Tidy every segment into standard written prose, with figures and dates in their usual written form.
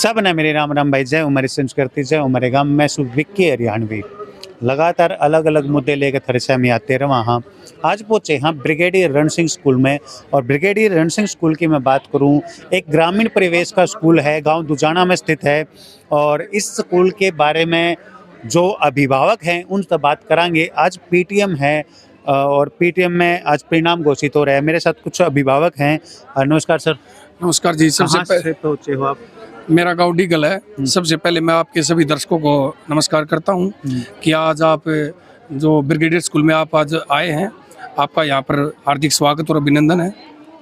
सब ने मेरे राम राम भाई, जय हमारी संस्कृति, जय हमारे गांव में विक्की हरियाणवी लगातार अलग अलग मुद्दे लेकर थरसा में आते रहे। हाँ, आज पहुँचे हाँ ब्रिगेडियर रण सिंह स्कूल में। और ब्रिगेडियर रण सिंह स्कूल की मैं बात करूँ, एक ग्रामीण परिवेश का स्कूल है, गांव दुजाना में स्थित है। और इस स्कूल के बारे में जो अभिभावक हैं उनसे बात करांगे। आज पीटीएम है और पीटीएम में आज परिणाम घोषित हो रहा है। मेरे साथ कुछ अभिभावक हैं। नमस्कार सर। नमस्कार जी। सबसे पहले पहुँचे हो आप? मेरा गाँव डीगल है। सबसे पहले मैं आपके सभी दर्शकों को नमस्कार करता हूं कि आज आप जो ब्रिगेडियर स्कूल में आप आज आए हैं, आपका यहाँ पर हार्दिक स्वागत और अभिनंदन है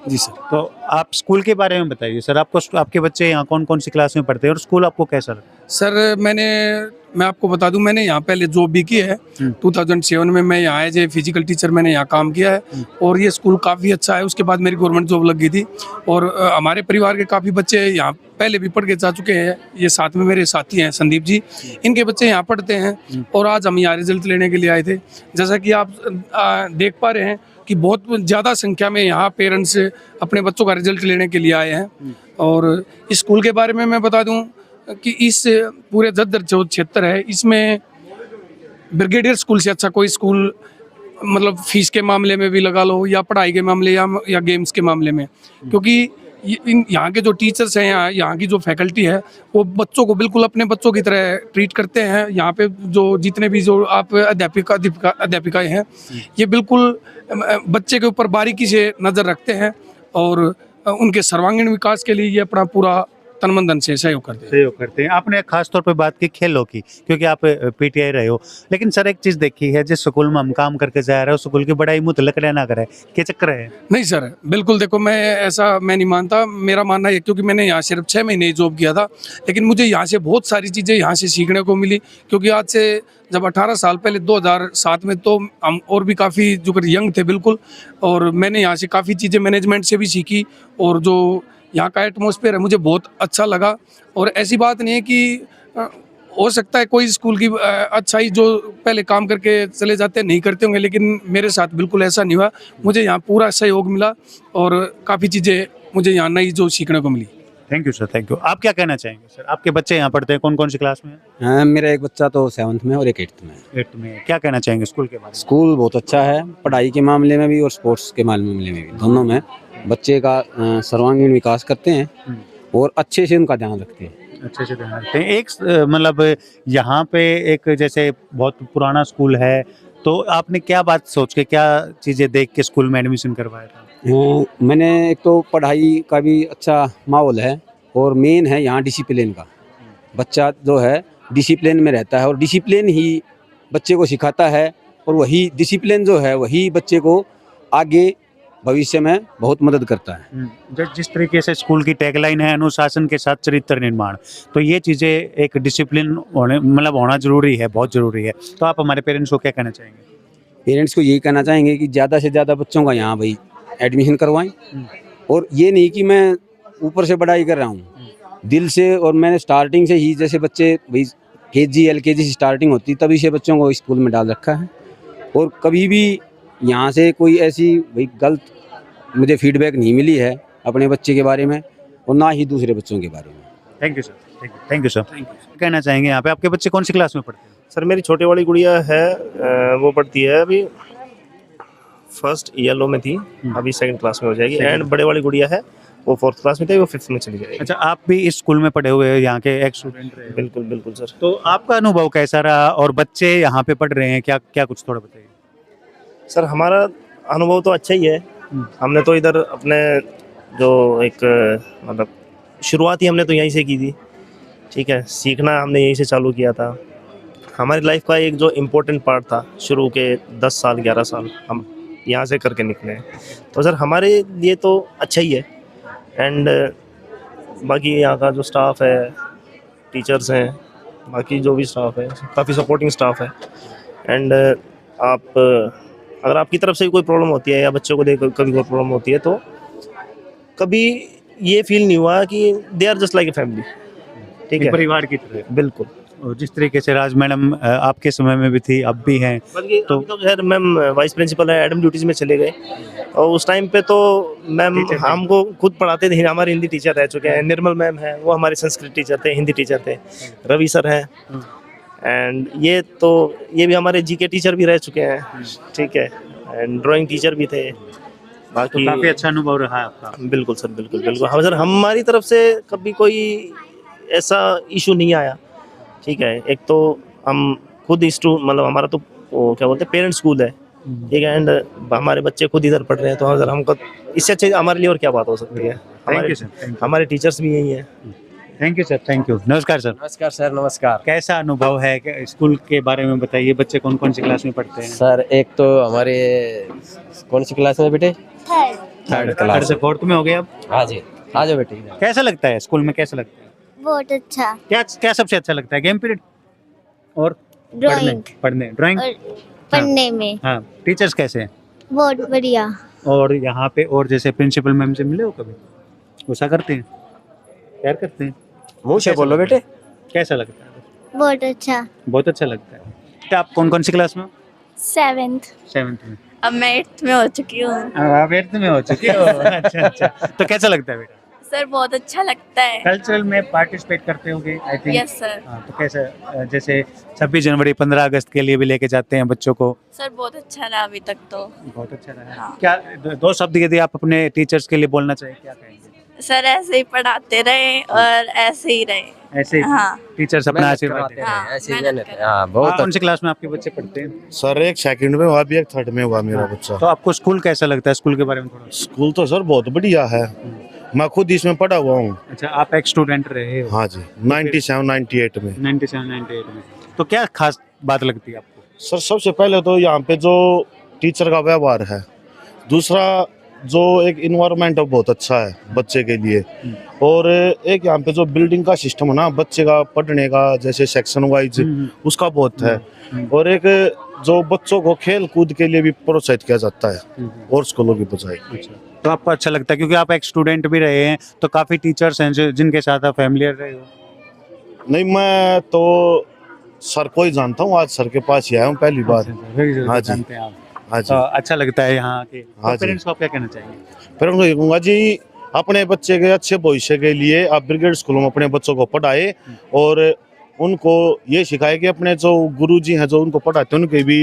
जी सर। तो आप स्कूल के बारे में बताइए सर। आपके बच्चे यहाँ कौन कौन सी क्लास में पढ़ते हैं और स्कूल आपको कैसा लगा? सर मैं आपको बता दूं, मैंने यहाँ पहले जॉब भी की है। 2007 में मैं यहाँ एज ए फिजिकल टीचर मैंने यहाँ काम किया है और ये स्कूल काफ़ी अच्छा है। उसके बाद मेरी गवर्नमेंट जॉब लग गई थी और हमारे परिवार के काफ़ी बच्चे यहाँ पहले भी पढ़ के जा चुके हैं। ये साथ में मेरे साथी हैं संदीप जी, इनके बच्चे यहाँ पढ़ते हैं और आज हम यहाँ रिजल्ट लेने के लिए आए थे। जैसा कि आप देख पा रहे हैं कि बहुत ज़्यादा संख्या में यहाँ पेरेंट्स अपने बच्चों का रिजल्ट लेने के लिए आए हैं। और इस स्कूल के बारे में मैं बता दूं कि इस पूरे जद्दर जो क्षेत्र है, इसमें ब्रिगेडियर स्कूल से अच्छा कोई स्कूल, मतलब फीस के मामले में भी लगा लो या पढ़ाई के मामले या गेम्स के मामले में, क्योंकि यहाँ के जो टीचर्स हैं, यहाँ की जो फैकल्टी है, वो बच्चों को बिल्कुल अपने बच्चों की तरह ट्रीट करते हैं। यहाँ पे जो जितने भी जो आप अध्यापिकाएं हैं, ये बिल्कुल बच्चे के ऊपर बारीकी से नज़र रखते हैं और उनके सर्वांगीण विकास के लिए ये अपना पूरा तन मन धन से सहयोग करते हैं। आपने खास तौर पे बात की खेलों की, क्योंकि आप पीटीआई रहे हो। लेकिन सर एक चीज देखी है, जिस स्कूल में हम काम करके जा रहे हो, स्कूल की बड़ाई मुँह लकड़े ना करे, क्या चक्कर है? नहीं सर, बिल्कुल देखो, मैं नहीं मानता। मेरा मानना है, क्योंकि मैंने यहाँ सिर्फ 6 महीने जॉब किया था, लेकिन मुझे यहाँ से बहुत सारी चीज़ें यहाँ से सीखने को मिली। क्योंकि आज से जब 18 साल पहले 2007 में तो हम और भी काफ़ी जो यंग थे बिल्कुल, और मैंने यहाँ से काफ़ी चीज़ें मैनेजमेंट से भी सीखी और जो यहाँ का एटमॉस्फेयर है मुझे बहुत अच्छा लगा। और ऐसी बात नहीं है कि हो सकता है कोई स्कूल की अच्छाई जो पहले काम करके चले जाते नहीं करते होंगे, लेकिन मेरे साथ बिल्कुल ऐसा नहीं हुआ। मुझे यहाँ पूरा सहयोग मिला और काफ़ी चीज़ें मुझे यहाँ नई जो सीखने को मिली। Thank you sir, thank you. आप क्या कहना चाहेंगे सर? आपके बच्चे यहाँ पढ़ते हैं, कौन कौन सी क्लास में? हाँ, मेरा एक बच्चा तो 7th में और एक 8th में। 8th में। क्या कहना चाहेंगे स्कूल के बारे में? स्कूल बहुत अच्छा है, पढ़ाई के मामले में भी और स्पोर्ट्स के मामले में भी, दोनों में बच्चे का सर्वांगीण विकास करते हैं और अच्छे से उनका ध्यान रखते हैं। अच्छे से ध्यान रखते हैं। एक मतलब यहाँ पे एक जैसे बहुत पुराना स्कूल है, तो आपने क्या बात सोच के, क्या चीज़ें देख के स्कूल में एडमिशन करवाया था? मैंने एक तो पढ़ाई का भी अच्छा माहौल है और मेन है यहाँ डिसिप्लिन का। बच्चा जो है डिसिप्लिन में रहता है और डिसिप्लिन ही बच्चे को सिखाता है और वही डिसिप्लिन जो है वही बच्चे को आगे भविष्य में बहुत मदद करता है। जिस तरीके से स्कूल की टैगलाइन है, अनुशासन के साथ चरित्र निर्माण, तो ये चीज़ें एक डिसिप्लिन होना जरूरी है, बहुत ज़रूरी है। तो आप हमारे पेरेंट्स को क्या कहना चाहेंगे? पेरेंट्स को यही कहना चाहेंगे कि ज़्यादा से ज़्यादा बच्चों का यहाँ भाई एडमिशन करवाएं और ये नहीं कि मैं ऊपर से पढ़ाई कर रहा हूँ, दिल से। और मैंने स्टार्टिंग से ही, जैसे बच्चे भाई KG LKG से स्टार्टिंग होती, तभी से बच्चों को स्कूल में डाल रखा है और कभी भी यहाँ से कोई ऐसी भाई गलत मुझे फीडबैक नहीं मिली है अपने बच्चे के बारे में और ना ही दूसरे बच्चों के बारे में। Thank you sir, thank you sir. कहना चाहेंगे यहाँ पे आपके बच्चे कौन सी क्लास में पढ़ते हैं? सर मेरी छोटे वाली गुड़िया है, वो पढ़ती है अभी फर्स्ट येलो में थी, अभी 2nd क्लास में हो जाएगी। एंड बड़े वाली गुड़िया है, वो 4th क्लास में थी, वो 5th में चली जाएगी। अच्छा, आप भी इस स्कूल में पढ़े हुए यहाँ के एक स्टूडेंट रहे? बिल्कुल बिल्कुल सर। तो आपका अनुभव कैसा रहा और बच्चे यहाँ पे पढ़ रहे हैं, क्या क्या कुछ थोड़ा बताइए। सर हमारा अनुभव तो अच्छा ही है। हमने तो इधर अपने जो एक मतलब शुरुआत ही हमने तो यहीं से की थी, ठीक है। सीखना हमने यहीं से चालू किया था। हमारी लाइफ का एक जो इम्पोर्टेंट पार्ट था, शुरू के 10 साल 11 साल हम यहाँ से करके निकले हैं। तो सर हमारे लिए तो अच्छा ही है। एंड बाकी यहाँ का जो स्टाफ है, टीचर्स हैं, बाकी जो भी स्टाफ है, काफ़ी सपोर्टिंग स्टाफ है। एंड अगर आपकी तरफ से कोई प्रॉब्लम होती है या बच्चों को देख कभी कोई प्रॉब्लम होती है, तो कभी ये फील नहीं हुआ कि they are just like a family, ठीक है, परिवार की तरह। बिल्कुल। और जिस तरीके से राज मैडम आपके समय में भी थी, अब भी हैं, बल्कि तो- अभी तो खैर मैम वाइस प्रिंसिपल है, एडम ड्यूटीज में चले गए। और उस टाइम पे तो मैम टीचर थे। हमको खुद पढ़ाते थे, हमारे हिंदी टीचर रह चुके हैं। निर्मल मैम है, वो हमारे संस्कृत टीचर थे, हिंदी टीचर थे। रवि सर हैं, एंड ये भी हमारे जीके टीचर भी रह चुके हैं, ठीक है, एंड ड्राइंग टीचर भी थे। तो बाकी काफ़ी अच्छा अनुभव रहा है आपका। बिल्कुल सर, बिल्कुल बिल्कुल। हम सर, हमारी तरफ से कभी कोई ऐसा इशू नहीं आया, ठीक है। एक तो हम खुद मतलब हमारा तो वो क्या बोलते हैं, पेरेंट स्कूल है, ठीक है, एंड हमारे बच्चे खुद इधर पढ़ रहे हैं, तो हाँ सर, हमको इससे अच्छे हमारे लिए और क्या बात हो सकती है। Thank you sir, thank you, हमारे टीचर्स भी यही हैं। Thank you sir, thank you. नमस्कार सर, नमस्कार सर, नमस्कार कैसा अनुभव है कि स्कूल के बारे में बताइए, बच्चे कौन कौन सी क्लास में पढ़ते हैं? सर। एक तो हमारे कौन सी क्लास में बेटे? Third third class. से फोर्थ में हो गए अब। हाँ जी, आ जाओ बेटे। कैसा लगता है स्कूल में, कैसा लगता है? बहुत अच्छा। क्या क्या सबसे अच्छा लगता है? गेम पीरियड और ड्राइंग पढ़ने ड्राइंग। और पढ़ने में हाँ, टीचर्स कैसे हैं? बहुत बढ़िया। और यहाँ पे और जैसे प्रिंसिपल मैम से मिले हो कभी? गुस्सा करते हैं, प्यार करते हैं? मुंह से बोलो बेटे। कैसा लगता है? बहुत अच्छा। बहुत अच्छा लगता है। तो आप कौन कौन सी क्लास में हो? 7th। 7th में। अब मैं 8th में हो चुकी हूँ। अब आप 8th में हो चुके हो। अच्छा अच्छा, तो कैसा लगता है बेटा? सर बहुत अच्छा लगता है। कल्चरल में पार्टिसिपेट करते होगे आई थिंक। Yes sir. हाँ, तो कैसा, जैसे 26 जनवरी 15 अगस्त के लिए भी लेके जाते हैं बच्चों को? सर बहुत अच्छा रहा अभी तक तो। बहुत अच्छा रहा। हाँ। क्या दो शब्द यदि आप अपने टीचर्स के लिए बोलना चाहिए, क्या कहेंगे? सर ऐसे ही पढ़ाते रहे और ऐसे ही रहे। ऐसे ही हाँ। टीचर्स अपना मेहनत आशीर्वाद करवाते दें। हैं, हाँ, ऐसी मेहनत मेहनत करें। है। हाँ, बहुत कौन सी क्लास में आपके बच्चे पढ़ते हैं? सर एक सेकंड में हुआ, अभी एक थर्ड में हुआ मेरा बच्चा। तो आपको स्कूल कैसा लगता है? स्कूल के बारे में थोड़ा। स्कूल तो सर बहुत बढ़िया है, मैं खुद इसमें पढ़ा हुआ हूँ। अच्छा, आप एक स्टूडेंट रहे हो? हाँ जी, 97 98 में। 97 98 में। तो क्या खास बात लगती है आपको? सर सबसे पहले तो यहाँ पे जो टीचर का व्यवहार है, दूसरा जो एक इन्वायरमेंट है बहुत अच्छा है बच्चे के लिए, और एक यहाँ पे जो बिल्डिंग का सिस्टम है ना बच्चे का पढ़ने का, जैसे सेक्शन वाइज उसका बहुत है, और एक जो बच्चों को खेल कूद के लिए भी प्रोत्साहित किया जाता है और स्कूलों की बजाय। अच्छा, तो आपको अच्छा लगता है क्योंकि आप एक स्टूडेंट भी रहे हैं, तो काफ़ी टीचर्स हैं जिनके साथ आप फैमिलियर रहे हो? नहीं, मैं तो सर को ही जानता हूँ, आज सर के पास ही आया हूँ पहली बार। हाँ जी। जानते हैं आप। हाँ जी। तो अच्छा लगता है यहाँ आके। हाँ तो जी। पेरेंट्स को आप क्या कहना चाहेंगे? फिर उनको ये कहूँगा जी, अपने बच्चे के अच्छे भविष्य के लिए आप ब्रिगेड स्कूलों में अपने बच्चों को पढ़ाए, और उनको ये सिखाए कि अपने जो गुरुजी हैं जो उनको पढ़ाते हैं उनकी भी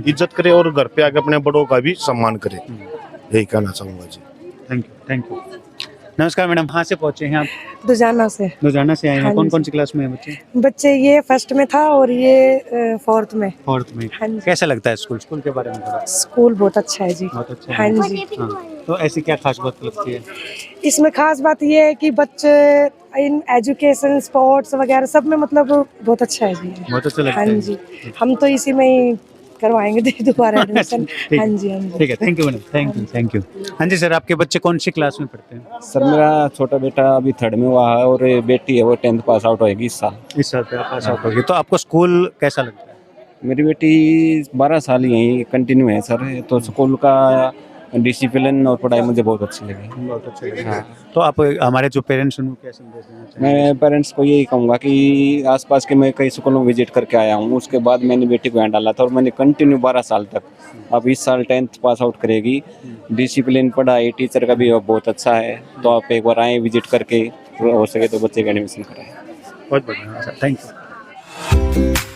इज्जत करे, और घर पे आके अपने बड़ों का भी सम्मान करे। यही कहना चाहूँगा जी। Thank you, thank you. नमस्कार मैडम, कहाँ से पहुँचे हैं आप? दुजाना से। लुधियाना से आए हैं। हाँ कौन जी। कौन सी क्लास में हैं बच्चे? बच्चे ये फर्स्ट में था और ये 4th में। फोर्थ में। हाँ जी। कैसा लगता है स्कूल? स्कूल के बारे में थोड़ा। स्कूल बहुत अच्छा है जी। बहुत अच्छा हाँ है। जी। हाँ, तो ऐसी क्या खास बात लगती है? इसमें खास बात ये है कि बच्चे इन एजुकेशन स्पोर्ट्स वगैरह सब में मतलब बहुत अच्छा है जी। बहुत अच्छा लगता हाँ है। जी, हम तो इसी में ही करवाएंगे दोबारा एडमिशन। ठीक है। हाँ जी, हाँ जी। ठीक है, thank you madam, thank you, thank you. हाँ जी सर, आपके बच्चे कौन सी क्लास में पढ़ते हैं? सर मेरा छोटा बेटा अभी 3rd में हुआ है, और बेटी है वो 10th पास आउट होएगी इस साल। इस साल पे आप पास आउट होगी। तो आपको स्कूल कैसा लगता है? मेरी बेटी 12 साल यहीं कंटिन्यू है सर, तो स्कूल का डिसिप्लिन और पढ़ाई मुझे बहुत अच्छी लगी। बहुत अच्छा लगा। तो आप हमारे जो पेरेंट्स हैं उनको क्या संदेश देना चाहेंगे? मैं पेरेंट्स को यही कहूँगा कि आसपास के मैं कई स्कूलों में विजिट करके आया हूँ, उसके बाद मैंने बेटी को यहाँ डाला था, और मैंने कंटिन्यू 12 साल तक, अब इस साल 10th पास आउट करेगी। डिसिप्लिन, पढ़ाई, टीचर का भी बहुत अच्छा है, तो आप एक बार आएँ विजिट करके, हो सके तो बच्चे का एडमिशन कराएं। बहुत बढ़िया सर, थैंक यू।